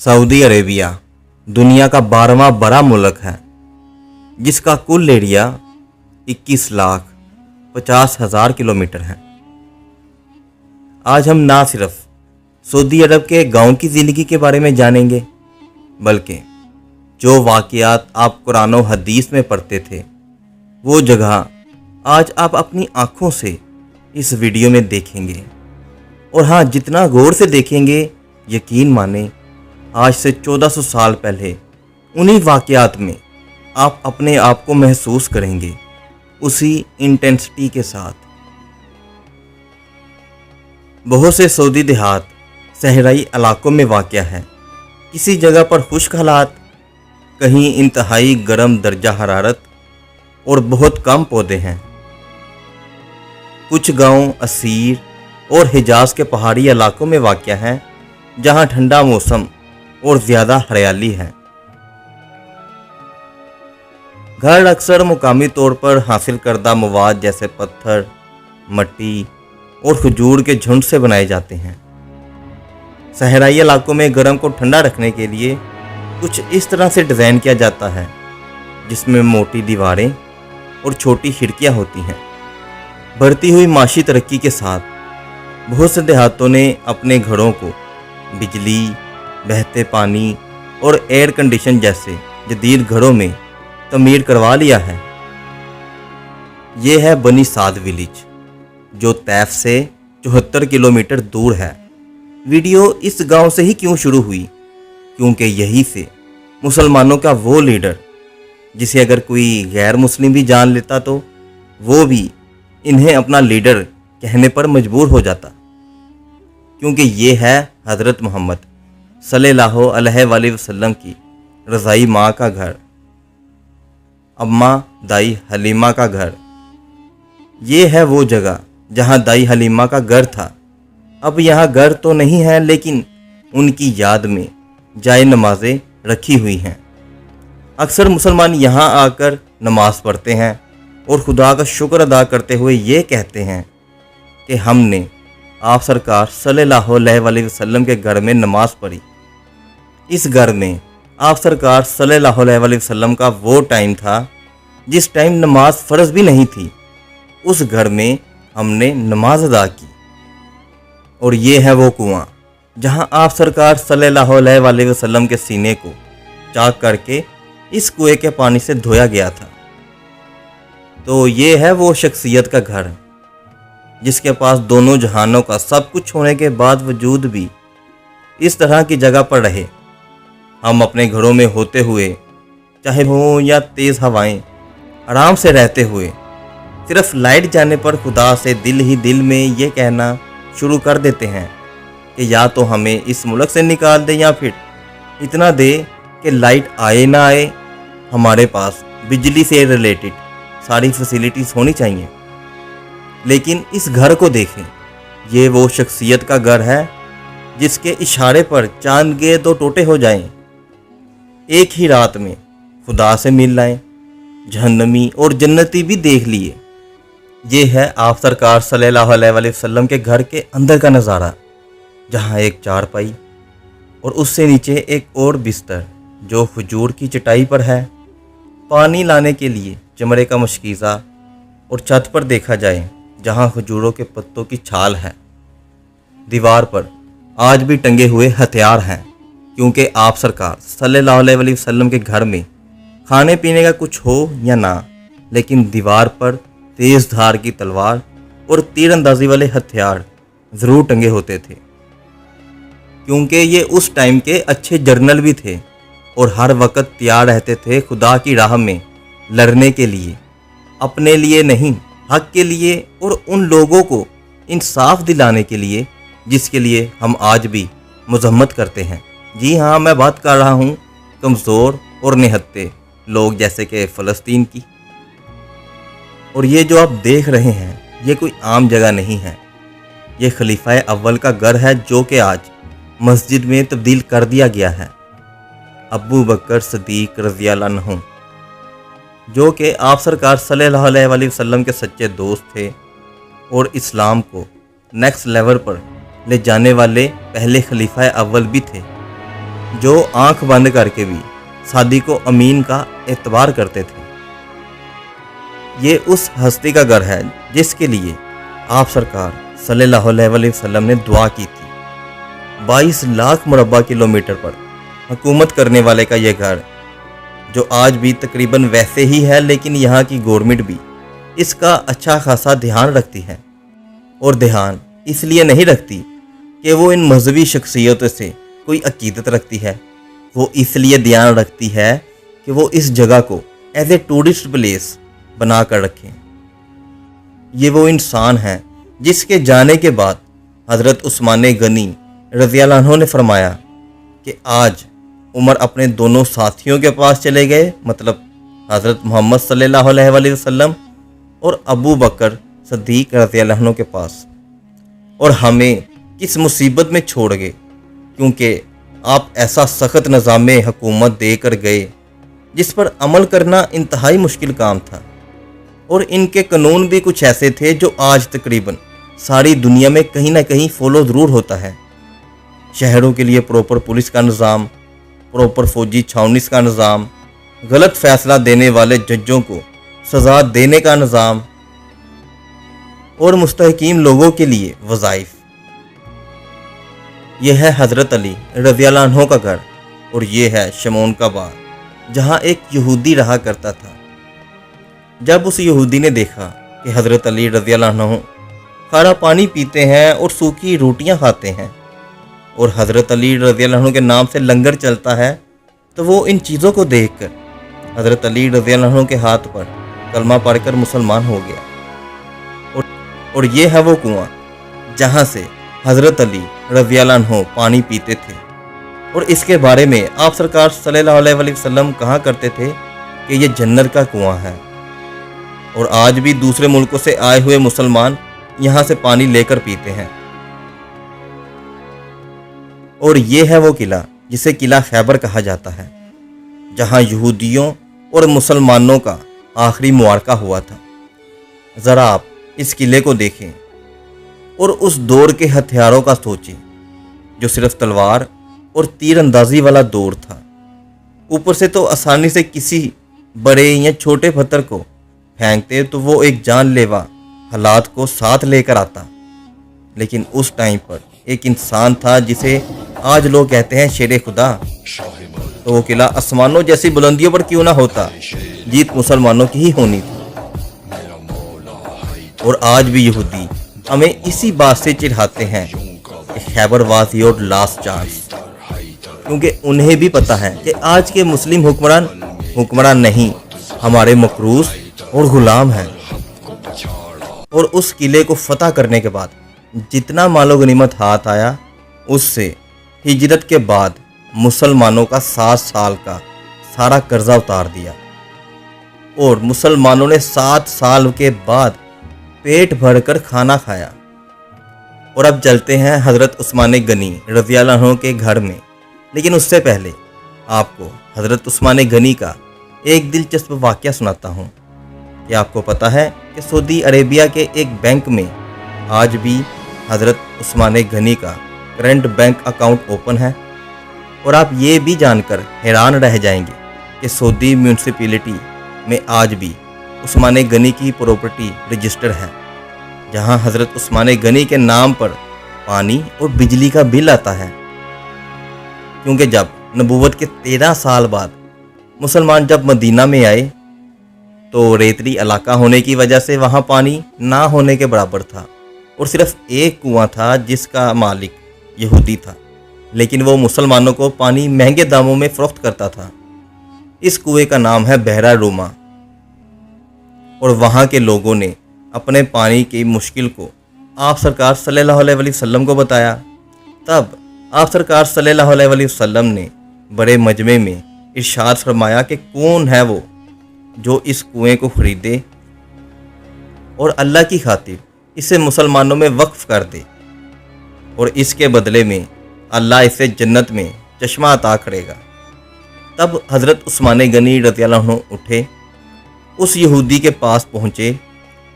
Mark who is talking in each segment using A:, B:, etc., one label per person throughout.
A: Saudi Arabia दुनिया का 12वां बड़ा मुल्क है, जिसका कुल एरिया 21,50,000 किलोमीटर है। आज हम ना सिर्फ सऊदी अरब के गांव की ज़िंदगी के बारे में जानेंगे, बल्कि जो वाक़यात आप कुरान और हदीस में पढ़ते थे, वो जगह आज आप अपनी आँखों से इस वीडियो में देखेंगे। और हाँ, जितना गौर से देखेंगे, यकीन माने आज से 1400 साल पहले उन्हीं वाक़यात में आप अपने आप को महसूस करेंगे, उसी इंटेंसिटी के साथ। बहुत से सऊदी देहात सहराई इलाकों में वाक़या है। किसी जगह पर खुश्क हालात, कहीं इंतहाई गर्म दर्जा हरारत और बहुत कम पौधे हैं। कुछ गांव असीर और हिजाज के पहाड़ी इलाकों में वाक़या हैं, जहां ठंडा मौसम और ज़्यादा हरियाली है। घर अक्सर मुकामी तौर पर हासिल करदा मवाद जैसे पत्थर, मिट्टी और खजूर के झुंड से बनाए जाते हैं। सहराई इलाकों में गर्म को ठंडा रखने के लिए कुछ इस तरह से डिज़ाइन किया जाता है, जिसमें मोटी दीवारें और छोटी खिड़कियां होती हैं। बढ़ती हुई माशी तरक्की के साथ बहुत से देहातों ने अपने घरों को बिजली, बहते पानी और एयर कंडीशन जैसे जदीद घरों में तमीर करवा लिया है। ये है बनी साद विलेज, जो तैफ से 74 किलोमीटर दूर है। वीडियो इस गांव से ही क्यों शुरू हुई? क्योंकि यहीं से मुसलमानों का वो लीडर, जिसे अगर कोई गैर मुस्लिम भी जान लेता तो वो भी इन्हें अपना लीडर कहने पर मजबूर हो जाता, क्योंकि ये है हज़रत मोहम्मद सल्लल्लाहु अलैहि वसल्लम की रज़ाई माँ का घर, अम्मा दाई हलीमा का घर। ये है वो जगह जहाँ दाई हलीमा का घर था। अब यहाँ घर तो नहीं है, लेकिन उनकी याद में जाए नमाज़ें रखी हुई हैं। अक्सर मुसलमान यहाँ आकर नमाज पढ़ते हैं और खुदा का शुक्र अदा करते हुए ये कहते हैं कि हमने आप सरकार सल्लल्लाहु अलैहि वसल्लम के घर में नमाज पढ़ी। इस घर में आप सरकार सल्लल्लाहु अलैहि वसल्लम का वो टाइम था जिस टाइम नमाज फ़र्ज भी नहीं थी। उस घर में हमने नमाज अदा की। और ये है वो कुआं जहां आप सरकार सल्लल्लाहु अलैहि वसल्लम के सीने को चाक करके इस कुएं के पानी से धोया गया था। तो ये है वो शख्सियत का घर, जिसके पास दोनों जहानों का सब कुछ होने के बाद वजूद भी इस तरह की जगह पर रहे। हम अपने घरों में होते हुए, चाहे हो या तेज़ हवाएं, आराम से रहते हुए, सिर्फ लाइट जाने पर खुदा से दिल ही दिल में ये कहना शुरू कर देते हैं कि या तो हमें इस मुल्क से निकाल दे, या फिर इतना दे कि लाइट आए ना आए, हमारे पास बिजली से रिलेटेड सारी फैसिलिटीज़ होनी चाहिए। लेकिन इस घर को देखें, ये वो शख्सियत का घर है जिसके इशारे पर चांद के दो टोटे हो जाएं। एक ही रात में खुदा से मिल लाएं, जहन्नमी और जन्नती भी देख लिए। ये है आप सरकार सल्लल्लाहु अलैहि वसल्लम के घर के अंदर का नज़ारा, जहाँ एक चारपाई और उससे नीचे एक और बिस्तर जो खजूर की चटाई पर है। पानी लाने के लिए चमड़े का मशकीज़ा, और छत पर देखा जाए जहाँ खजूरों के पत्तों की छाल है। दीवार पर आज भी टंगे हुए हथियार हैं, क्योंकि आप सरकार सल्लल्लाहु अलैहि वसल्लम के घर में खाने पीने का कुछ हो या ना, लेकिन दीवार पर तेज़ धार की तलवार और तीरंदाजी वाले हथियार ज़रूर टंगे होते थे, क्योंकि ये उस टाइम के अच्छे जर्नल भी थे और हर वक्त तैयार रहते थे खुदा की राह में लड़ने के लिए, अपने लिए नहीं, हक के लिए और उन लोगों को इंसाफ दिलाने के लिए जिसके लिए हम आज भी मजम्मत करते हैं। जी हाँ, मैं बात कर रहा हूँ कमज़ोर और निहत्ते लोग जैसे कि फ़लस्तीन की। और ये जो आप देख रहे हैं, ये कोई आम जगह नहीं है। ये खलीफा अव्वल का घर है, जो कि आज मस्जिद में तब्दील कर दिया गया है। अबू बकर सदीक रज़ियल्लाहु अन्हु, जो कि आप सरकार सल्लल्लाहु अलैहि वसल्लम के सच्चे दोस्त थे और इस्लाम को नेक्स्ट लेवल पर ले जाने वाले पहले खलीफा अव्वल भी थे। जो आंख बंद करके भी सादी को अमीन का एतबार करते थे। ये उस हस्ती का घर है जिसके लिए आप सरकार सल्लल्लाहु अलैहि वसल्लम ने दुआ की थी। 22 लाख मुरब्बा किलोमीटर पर हुकूमत करने वाले का यह घर, जो आज भी तकरीबन वैसे ही है, लेकिन यहाँ की गवर्नमेंट भी इसका अच्छा खासा ध्यान रखती है। और ध्यान इसलिए नहीं रखती कि वो इन मजहबी शख्सियतों से कोई अकीदत रखती है, वो इसलिए ध्यान रखती है कि वो इस जगह को एज ए टूरिस्ट प्लेस बना कर रखें। ये वो इंसान है जिसके जाने के बाद हज़रत उस्मान गनी रज़ियल्लाहु अन्हु ने फरमाया कि आज उमर अपने दोनों साथियों के पास चले गए, मतलब हज़रत मोहम्मद सल्लल्लाहु अलैहि वसल्लम और अबू बकर सिद्दीक़ रज़ियल्लाहु अन्हु के पास, और हमें किस मुसीबत में छोड़ गए, क्योंकि आप ऐसा सख्त निज़ाम हुकूमत दे कर गए जिस पर अमल करना इंतहाई मुश्किल काम था। और इनके कानून भी कुछ ऐसे थे जो आज तकरीबन सारी दुनिया में कहीं ना कहीं फॉलो ज़रूर होता है। शहरों के लिए प्रॉपर पुलिस का निज़ाम, प्रॉपर फौजी छावनीस का निज़ाम, गलत फैसला देने वाले जजों को सज़ा देने का निज़ाम, और मुस्तहकीम लोगों के लिए वज़ाइफ। यह है हज़रत अली रज़ियल्लाहु अन्हु का घर, और ये है शमौन का बाग जहाँ एक यहूदी रहा करता था। जब उस यहूदी ने देखा कि हज़रत अली रज़ियल्लाहु अन्हु खारा पानी पीते हैं और सूखी रोटियां खाते हैं और हज़रत अली रज़ियल्लाहु अन्हु के नाम से लंगर चलता है, तो वो इन चीज़ों को देखकर हज़रत अली रज़ियल्लाहु अन्हु के हाथ पर कलमा पढ़कर मुसलमान हो गया। और ये है वो कुआं जहाँ से हज़रत अली रज़ियल्लाहु अन्हु पानी पीते थे। और इसके बारे में आप सरकार सल्लल्लाहु अलैहि वसल्लम कहा करते थे कि ये जन्नत का कुआं है। और आज भी दूसरे मुल्कों से आए हुए मुसलमान यहाँ से पानी लेकर पीते हैं। और ये है वो किला जिसे किला खैबर कहा जाता है, जहाँ यहूदियों और मुसलमानों का आखिरी मुआरका हुआ था। ज़रा आप इस किले को देखें और उस दौर के हथियारों का सोचें, जो सिर्फ तलवार और तीर अंदाजी वाला दौर था। ऊपर से तो आसानी से किसी बड़े या छोटे पत्थर को फेंकते तो वो एक जानलेवा हालात को साथ लेकर आता, लेकिन उस टाइम पर एक इंसान था जिसे आज लोग कहते हैं शेर खुदा। तो वो किला आसमानों जैसी बुलंदियों पर क्यों ना होता, जीत मुसलमानों की ही होनी थी। और आज भी यहूदी हमें इसी बात से चिढ़ाते हैं कि Khyber was your last chance, क्योंकि उन्हें भी पता है कि आज के मुस्लिम हुक्मरान नहीं, हमारे मकरूज और गुलाम हैं। और उस किले को फतह करने के बाद जितना मालो गनीमत हाथ आया, उससे हिजरत के बाद मुसलमानों का 7 साल का सारा कर्जा उतार दिया। और मुसलमानों ने 7 साल के बाद पेट भरकर खाना खाया। और अब चलते हैं हज़रत उस्मान गनी रज़ियल्लाहु अन्हु के घर में, लेकिन उससे पहले आपको हज़रत उस्मान गनी का एक दिलचस्प वाक़या सुनाता हूँ। क्या आपको पता है कि सऊदी अरेबिया के एक बैंक में आज भी हज़रत उस्मान गनी का करंट बैंक अकाउंट ओपन है? और आप ये भी जानकर हैरान रह जाएंगे कि सऊदी म्यूनसिपैलिटी में आज भी उस्मान गनी की प्रॉपर्टी रजिस्टर है, जहां हज़रत उस्मान गनी के नाम पर पानी और बिजली का बिल आता है। क्योंकि जब नबूवत के 13 साल बाद मुसलमान जब मदीना में आए, तो रेतली इलाका होने की वजह से वहाँ पानी ना होने के बराबर था और सिर्फ एक कुआं था जिसका मालिक यहूदी था, लेकिन वो मुसलमानों को पानी महंगे दामों में फ़रोख्त करता था। इस कुएं का नाम है बहरा रूमा। और वहाँ के लोगों ने अपने पानी की मुश्किल को आप सरकार सल्लल्लाहु अलैहि वसल्लम को बताया। तब आप सरकार सल्लल्लाहु अलैहि वसल्लम ने बड़े मजमे में इरशाद फरमाया कि कौन है वो जो इस कुएं को ख़रीदे और अल्लाह की खातिर इसे मुसलमानों में वक्फ कर दे, और इसके बदले में अल्लाह इसे जन्नत में चश्मा अता करेगा। तब हज़रत उस्मान गनी रज़ियल्लाहु अन्हु उठे, उस यहूदी के पास पहुँचे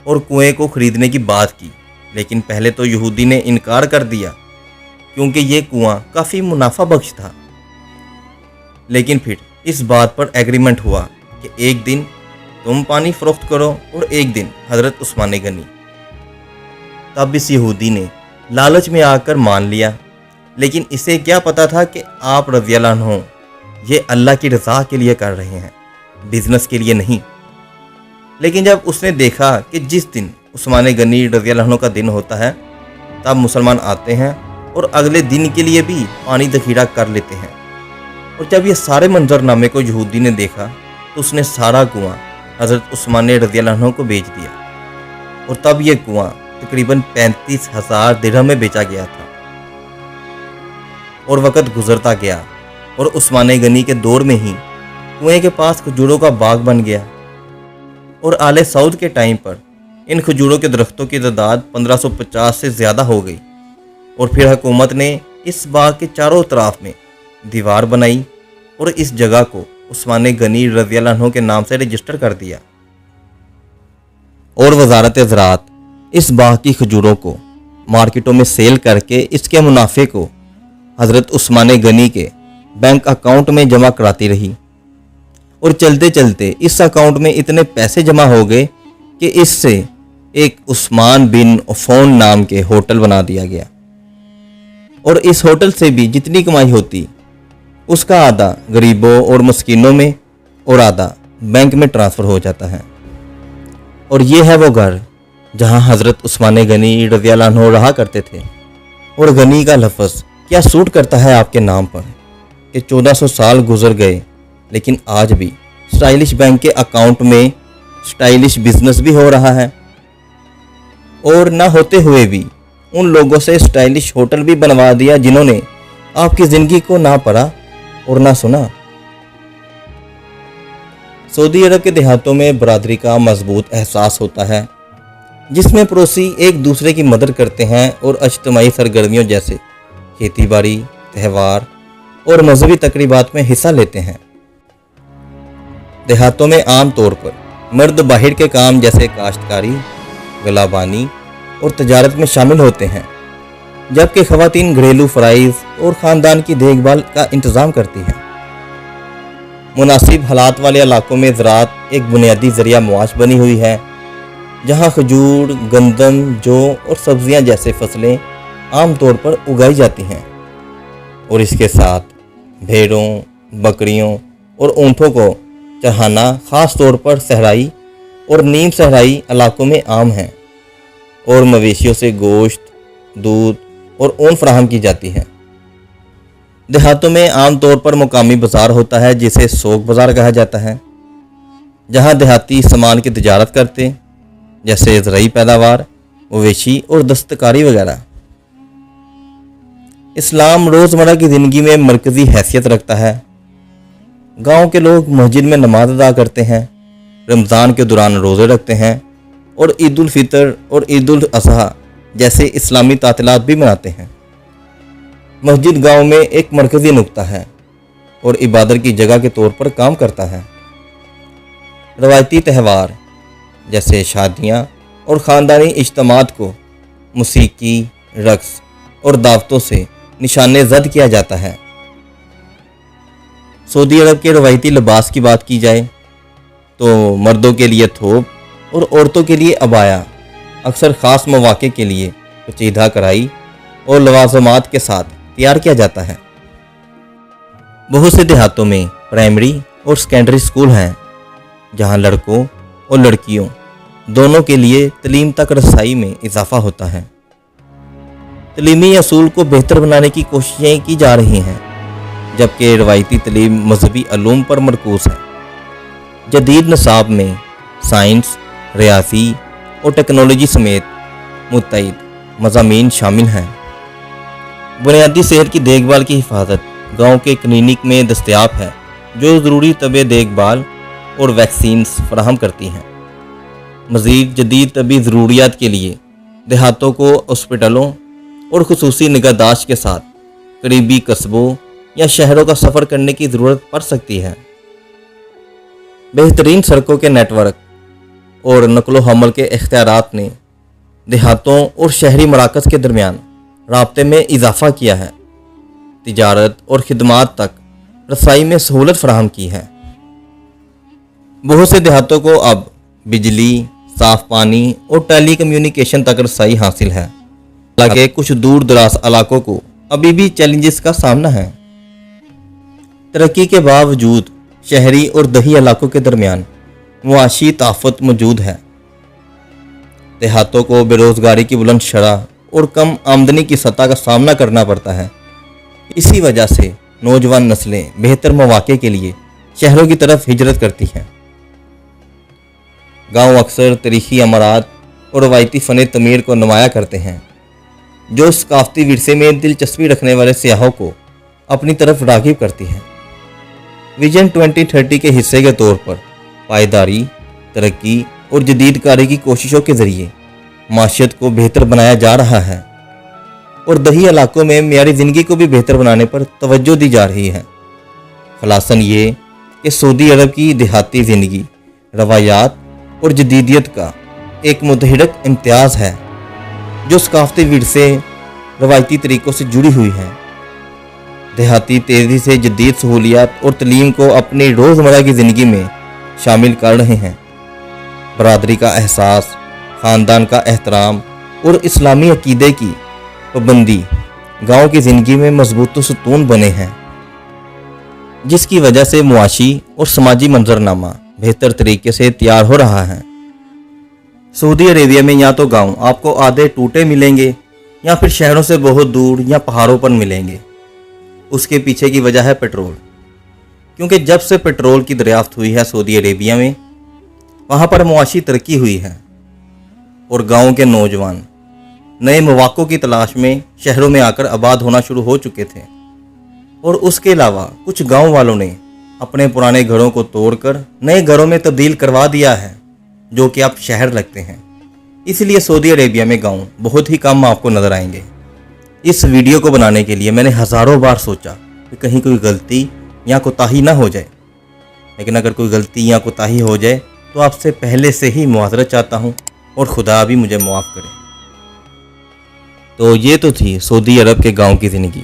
A: और कुएं को ख़रीदने की बात की। लेकिन पहले तो यहूदी ने इनकार कर दिया, क्योंकि ये कुआं काफ़ी मुनाफा बख्श था। لیکن پھر اس بات پر ایگریمنٹ ہوا کہ ایک دن تم پانی فروخت کرو اور ایک دن حضرت عثمان غنی۔ تب اس یہودی نے لالچ میں آ کر مان لیا، لیکن اسے کیا پتا تھا کہ آپ رضی اللہ عنہ یہ اللہ کی رضا کے لیے کر رہے ہیں، بزنس کے لیے نہیں۔ لیکن جب اس نے دیکھا کہ جس دن عثمان غنی رضی اللہ عنہ کا دن ہوتا ہے تب مسلمان آتے ہیں اور اگلے دن کے لیے بھی پانی ذخیرہ کر لیتے ہیں، اور جب یہ سارے منظرنامے کو یہودی نے دیکھا تو اس نے سارا کنواں حضرت عثمان رضی اللہ عنہ کو بیچ دیا، اور تب یہ کنواں تقریباً 35,000 درہم میں بیچا گیا تھا۔ اور وقت گزرتا گیا اور عثمان غنی کے دور میں ہی کنویں کے پاس کھجوروں کا باغ بن گیا، اور آل سعود کے ٹائم پر ان کھجوروں کے درختوں کی تعداد 1550 سے زیادہ ہو گئی، اور پھر حکومت نے اس باغ کے چاروں طرف میں دیوار بنائی اور اس جگہ کو عثمان غنی رضی اللہ عنہ کے نام سے رجسٹر کر دیا، اور وزارت زراعت اس باغ کی کھجوروں کو مارکیٹوں میں سیل کر کے اس کے منافع کو حضرت عثمان غنی کے بینک اکاؤنٹ میں جمع کراتی رہی، اور چلتے چلتے اس اکاؤنٹ میں اتنے پیسے جمع ہو گئے کہ اس سے ایک عثمان بن عفان نام کے ہوٹل بنا دیا گیا، اور اس ہوٹل سے بھی جتنی کمائی ہوتی اس کا آدھا غریبوں اور مسکینوں میں اور آدھا بینک میں ٹرانسفر ہو جاتا ہے۔ اور یہ ہے وہ گھر جہاں حضرت عثمان غنی رضی اللہ عنہ رہا کرتے تھے۔ اور غنی کا لفظ کیا سوٹ کرتا ہے آپ کے نام پر کہ 1400 سال گزر گئے لیکن آج بھی سٹائلش بینک کے اکاؤنٹ میں سٹائلش بزنس بھی ہو رہا ہے، اور نہ ہوتے ہوئے بھی ان لوگوں سے سٹائلش ہوٹل بھی بنوا دیا جنہوں نے آپ کی زندگی کو نہ پڑھا اور نہ سنا۔ سعودی عرب کے دیہاتوں میں برادری کا مضبوط احساس ہوتا ہے، جس میں پڑوسی ایک دوسرے کی مدد کرتے ہیں اور اجتماعی سرگرمیوں جیسے کھیتی باڑی، تہوار اور مذہبی تقریبات میں حصہ لیتے ہیں۔ دیہاتوں میں عام طور پر مرد باہر کے کام جیسے کاشتکاری، گلہ بانی اور تجارت میں شامل ہوتے ہیں، جبکہ خواتین گھریلو فرائض اور خاندان کی دیکھ بھال کا انتظام کرتی ہیں۔ مناسب حالات والے علاقوں میں زراعت ایک بنیادی ذریعہ معاش بنی ہوئی ہے، جہاں کھجور، گندم، جو اور سبزیاں جیسے فصلیں عام طور پر اگائی جاتی ہیں، اور اس کے ساتھ بھیڑوں، بکریوں اور اونٹوں کو چرانا خاص طور پر صحرائی اور نیم صحرائی علاقوں میں عام ہیں، اور مویشیوں سے گوشت، دودھ اور اون فراہم کی جاتی ہے۔ دیہاتوں میں عام طور پر مقامی بازار ہوتا ہے جسے سوک بازار کہا جاتا ہے، جہاں دیہاتی سامان کی تجارت کرتے جیسے زرعی پیداوار، مویشی اور دستکاری وغیرہ۔ اسلام روزمرہ کی زندگی میں مرکزی حیثیت رکھتا ہے۔ گاؤں کے لوگ مسجد میں نماز ادا کرتے ہیں، رمضان کے دوران روزے رکھتے ہیں، اور عید الفطر اور عید الاضحیٰ جیسے اسلامی تعطیلات بھی مناتے ہیں۔ مسجد گاؤں میں ایک مرکزی نقطہ ہے اور عبادت کی جگہ کے طور پر کام کرتا ہے۔ روایتی تہوار جیسے شادیاں اور خاندانی اجتماعات کو موسیقی، رقص اور دعوتوں سے نشان زد کیا جاتا ہے۔ سعودی عرب کے روایتی لباس کی بات کی جائے تو مردوں کے لیے تھوپ اور عورتوں کے لیے عبایا اکثر خاص مواقع کے لیے پیچیدہ کڑھائی اور لوازمات کے ساتھ تیار کیا جاتا ہے۔ بہت سے دیہاتوں میں پرائمری اور سیکنڈری اسکول ہیں جہاں لڑکوں اور لڑکیوں دونوں کے لیے تعلیم تک رسائی میں اضافہ ہوتا ہے۔ تعلیمی اصول کو بہتر بنانے کی کوششیں کی جا رہی ہیں، جبکہ روایتی تعلیم مذہبی علوم پر مرکوز ہے۔ جدید نصاب میں سائنس، ریاضی اور ٹیکنالوجی سمیت متعدد مضامین شامل ہیں۔ بنیادی صحت کی دیکھ بھال کی حفاظت گاؤں کے کلینک میں دستیاب ہے، جو ضروری طبی دیکھ بھال اور ویکسینز فراہم کرتی ہیں۔ مزید جدید طبی ضروریات کے لیے دیہاتوں کو ہاسپٹلوں اور خصوصی نگہداشت کے ساتھ قریبی قصبوں یا شہروں کا سفر کرنے کی ضرورت پڑ سکتی ہے۔ بہترین سڑکوں کے نیٹ ورک اور نقل و حمل کے اختیارات نے دیہاتوں اور شہری مراکز کے درمیان رابطے میں اضافہ کیا ہے۔ تجارت اور خدمات تک रसाई में सहूलत फराहम की है। बहुत से देहातों को अब बिजली, साफ पानी और टेली कम्युनिकेशन तक रसाई हासिल है। हालांकि कुछ दूर दराज इलाकों को अभी भी चैलेंजेस का सामना है। तरक्की के बावजूद शहरी और दही इलाकों के दरमियान मुआशी ताफत मौजूद है। देहातों को बेरोजगारी की बुलंद शरह और कम आमदनी की सतह का सामना करना पड़ता है। इसी वजह से नौजवान नस्लें बेहतर मौके के लिए शहरों की तरफ हिजरत करती हैं। गांव अक्सर तारीखी अमारात और रवायती फ़न तमीर को नुमाया करते हैं, जो सकाफती विरसे में दिलचस्पी रखने वाले सियाहों को अपनी तरफ राग़िब करती हैं। विजन 2030 के हिस्से के तौर पर पायदारी, तरक्की और जदीदकारी की कोशिशों के ज़रिए माशियत को बेहतर बनाया जा रहा है और दही इलाकों में मियारी ज़िंदगी को भी बेहतर बनाने पर तवज्जो दी जा रही है। खलासन ये कि सऊदी अरब की देहाती ज़िंदगी रवायात और जदीदियत का एक मुतहरक इम्तियाज़ है, जो सकाफती विरसे रवायती तरीक़ों से जुड़ी हुई है। देहाती तेज़ी से जदीद सहूलियात और तलीम को अपनी रोज़मर्रा की ज़िंदगी में शामिल कर रहे हैं। बरादरी का एहसास, ख़ानदान का एहतराम और इस्लामी अकीदे की पाबंदी गाँव की ज़िंदगी में मजबूत सुतून बने हैं, जिसकी वजह से मुआशी और समाजी मंजरनामा बेहतर तरीके से तैयार हो रहा है। सऊदी अरेबिया में या तो गांव आपको आधे टूटे मिलेंगे या फिर शहरों से बहुत दूर या पहाड़ों पर मिलेंगे। उसके पीछे की वजह है पेट्रोल, क्योंकि जब से पेट्रोल की दरियाफ्त हुई है सऊदी अरेबिया में, वहाँ पर मुआशी तरक्की हुई है और गाँव के नौजवान नए मौक़ों की तलाश में शहरों में आकर आबाद होना शुरू हो चुके थे। और उसके अलावा कुछ गाँव वालों ने अपने पुराने घरों को तोड़कर नए घरों में तब्दील करवा दिया है, जो कि अब शहर लगते हैं। इसलिए सऊदी अरेबिया में गाँव बहुत ही कम आपको नज़र आएंगे। इस वीडियो को बनाने के लिए मैंने हज़ारों बार सोचा कि कहीं कोई गलती या कोताही ना हो जाए, लेकिन अगर कोई गलती या कोताही हो जाए तो आपसे पहले से ही मुआज़रत चाहता हूँ और खुदा भी मुझे माफ़ करे। तो ये तो थी सऊदी अरब के गाँव की ज़िंदगी,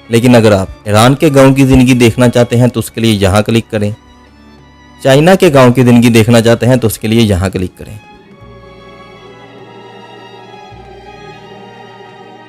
A: लेकिन अगर आप ईरान के गांव की ज़िंदगी देखना चाहते हैं तो उसके लिए यहाँ क्लिक करें। चाइना के गांव की ज़िंदगी देखना चाहते हैं तो उसके लिए यहाँ क्लिक करें।